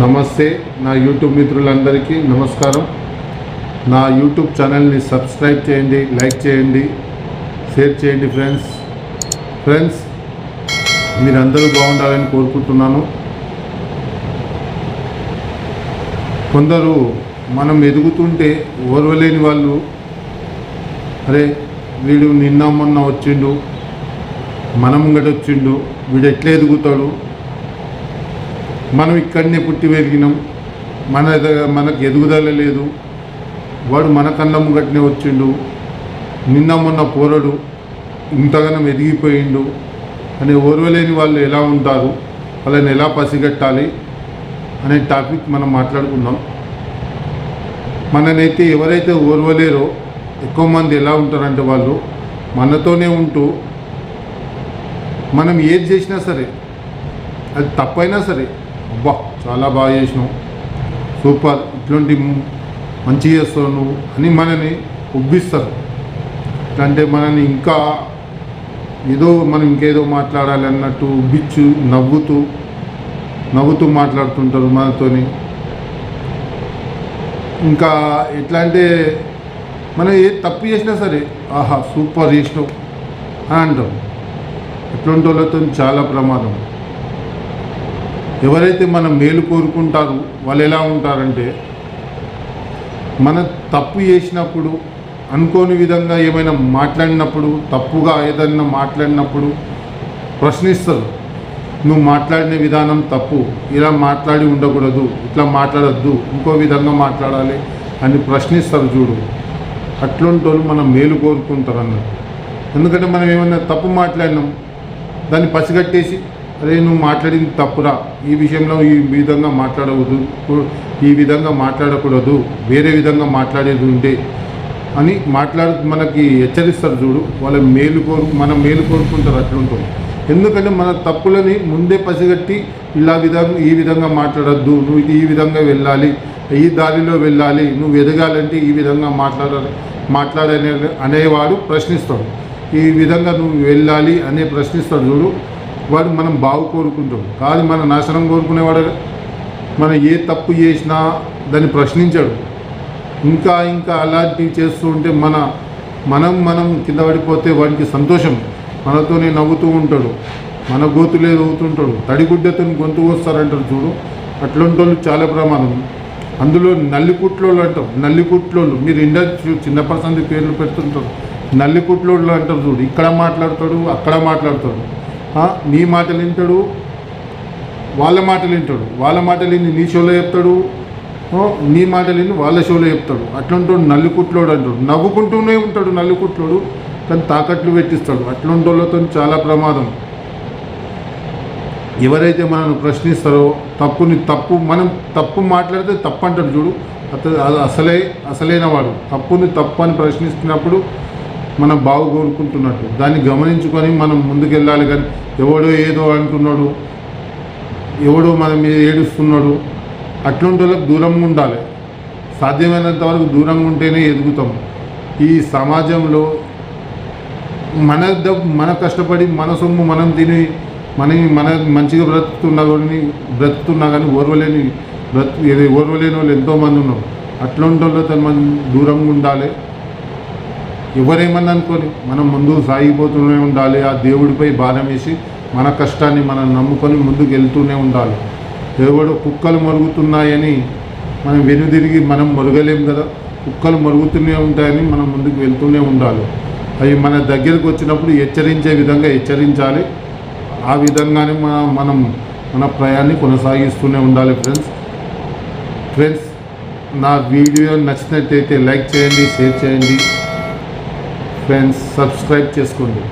నమస్తే నా యూట్యూబ్ మిత్రులందరికీ నమస్కారం. నా యూట్యూబ్ ఛానల్ని సబ్స్క్రైబ్ చేయండి, లైక్ చేయండి, షేర్ చేయండి. ఫ్రెండ్స్ మీరందరూ బాగుండాలని కోరుకుంటున్నాను. కొందరు మనం ఎదుగుతుంటే ఓర్వలేని వాళ్ళు, అరే వీడు నిన్న మొన్న వచ్చిండు, మనం ముంగట వచ్చిండు, వీడు ఎట్లా ఎదుగుతాడు, మనం ఇక్కడనే పుట్టి పెరిగినాం, మనకు ఎదుగుదల లేదు, వాడు మన కళ్ళ ముంగటనే వచ్చిండు, నిన్న మొన్న పోరడు ఇంతగానం ఎదిగిపోయిండు అని ఓర్వలేని వాళ్ళు ఎలా ఉంటారు, వాళ్ళని ఎలా పసిగట్టాలి అనే టాపిక్ మనం మాట్లాడుకుందాం. మననైతే ఎవరైతే ఓర్వలేరో ఎక్కువ మంది ఎలా ఉంటారంటే వాళ్ళు మనతోనే ఉంటూ మనం ఏది చేసినా సరే, అది తప్పైనా సరే, అబ్బా చాలా బాగా చేసినావు, సూపర్, ఇట్లాంటి మంచి చేస్తావు నువ్వు అని మనని ఉబ్బిస్తారు. అంటే మనని ఇంకా ఏదో మనం ఇంకేదో మాట్లాడాలి అన్నట్టు ఉబ్బిచ్చు నవ్వుతూ మాట్లాడుతుంటారు మనతోని. ఇంకా ఎట్లా అంటే మనం ఏ తప్పు చేసినా సరే, ఆహా సూపర్ చేసినావు అని అంటాం. ఇట్లాంటి వాళ్ళతో చాలా ప్రమాదం. ఎవరైతే మనం మేలు కోరుకుంటారో వాళ్ళు ఎలా ఉంటారంటే, మన తప్పు చేసినప్పుడు, అనుకోని విధంగా ఏమైనా మాట్లాడినప్పుడు, తప్పుగా ఏదైనా మాట్లాడినప్పుడు ప్రశ్నిస్తారు. నువ్వు మాట్లాడిన విధానం తప్పు, ఇలా మాట్లాడి ఉండకూడదు, ఇట్లా మాట్లాడద్దు, ఇంకో విధంగా మాట్లాడాలి అని ప్రశ్నిస్తారు చూడు. అట్లాంటి వాళ్ళు మనం మేలు కోరుకుంటారు అన్నట్టు. ఎందుకంటే మనం ఏమైనా తప్పు మాట్లాడినాం, దాన్ని పసిగట్టేసి, అరే నువ్వు మాట్లాడింది తప్పురా, ఈ విషయంలో ఈ విధంగా మాట్లాడవద్దు, ఈ విధంగా మాట్లాడకూడదు, వేరే విధంగా మాట్లాడేది ఉంటే అని మనకి హెచ్చరిస్తారు చూడు. వాళ్ళ మనం మేలు కోరుకుంటారు అట్లుంటాం. ఎందుకంటే మన తప్పులని ముందే పసిగట్టి ఈ విధంగా మాట్లాడద్దు, నువ్వు ఈ విధంగా వెళ్ళాలి, ఈ దారిలో వెళ్ళాలి, నువ్వు ఎదగాలంటే ఈ విధంగా మాట్లాడనే అనేవాడు ప్రశ్నిస్తాడు. ఈ విధంగా నువ్వు వెళ్ళాలి అనే ప్రశ్నిస్తాడు చూడు. వాడు మనం బాగు కోరుకుంటాడు కాదు, మన నాశనం కోరుకునేవాడు. మనం ఏ తప్పు చేసినా దాన్ని ప్రశ్నించాడు. ఇంకా అలాంటివి చేస్తూ ఉంటే మనం కింద పడిపోతే వాడికి సంతోషం, మనతోనే నవ్వుతూ ఉంటాడు, మన గోతులే నవ్వుతుంటాడు. తడిగుడ్డతో గొంతు వస్తారంటారు చూడు. అట్లాంటి వాళ్ళు చాలా ప్రమాదం. అందులో నల్లికుట్లోళ్ళు అంటారు. నల్లికుట్లోళ్ళు మీరు చిన్న పర్సన్ పేర్లు పెడుతుంటారు. నల్లికుట్లోళ్ళు అంటారు చూడు. ఇక్కడ మాట్లాడతాడు, అక్కడ మాట్లాడతాడు, నీ మాటలు వింటాడు, వాళ్ళ మాటలు వింటాడు, వాళ్ళ మాటలు విని నీ షోలో చెప్తాడు, నీ మాటలు విని వాళ్ళ షోలో చెప్తాడు. అట్లాంటి నల్లికుట్లోడు అంటాడు. నవ్వుకుంటూనే ఉంటాడు నల్లికుట్లోడు, కానీ తాకట్లు పెట్టిస్తాడు. అట్లాంటి వాళ్ళతో చాలా ప్రమాదం. ఎవరైతే మనల్ని ప్రశ్నిస్తారో, మనం తప్పు మాట్లాడితే తప్పు అంటాడు చూడు. అది అసలైన వాడు. తప్పుని తప్పు అని ప్రశ్నిస్తున్నప్పుడు మనం బాగు కోరుకుంటున్నట్టు. దాన్ని గమనించుకొని మనం ముందుకెళ్ళాలి. కానీ ఎవడో ఏదో అంటున్నాడు, ఎవడో మన మీద ఏడుస్తున్నాడు, అట్లాంటి వాళ్ళకి దూరంగా ఉండాలి. సాధ్యమైనంత వరకు దూరంగా ఉంటేనే ఎదుగుతాం. ఈ సమాజంలో మన కష్టపడి మన సొమ్ము మనం తిని మన మంచిగా బ్రతుకుతున్నా కానీ ఓర్వలేని వాళ్ళు ఎంతోమంది ఉన్నారు. అట్లాంటి వాళ్ళతో మనం దూరంగా ఉండాలి. ఎవరేమన్నా అనుకొని మనం ముందుకు సాగిపోతూనే ఉండాలి. ఆ దేవుడిపై భారం వేసి మన కష్టాన్ని మనం నమ్ముకొని ముందుకు వెళ్తూనే ఉండాలి. ఎవడో కుక్కలు మరుగుతున్నాయని మనం వెనుదిరిగి మనం మరుగలేం కదా. కుక్కలు మరుగుతూనే ఉంటాయని మనం ముందుకు వెళ్తూనే ఉండాలి. అవి మన దగ్గరకు వచ్చినప్పుడు హెచ్చరించే విధంగా హెచ్చరించాలి. ఆ విధంగానే మనం మన ప్రయాణాన్ని కొనసాగిస్తూనే ఉండాలి. ఫ్రెండ్స్ నా వీడియో నచ్చినట్లయితే లైక్ చేయండి, షేర్ చేయండి. ఫ్రెండ్స్ సబ్స్క్రైబ్ చేసుకోండి.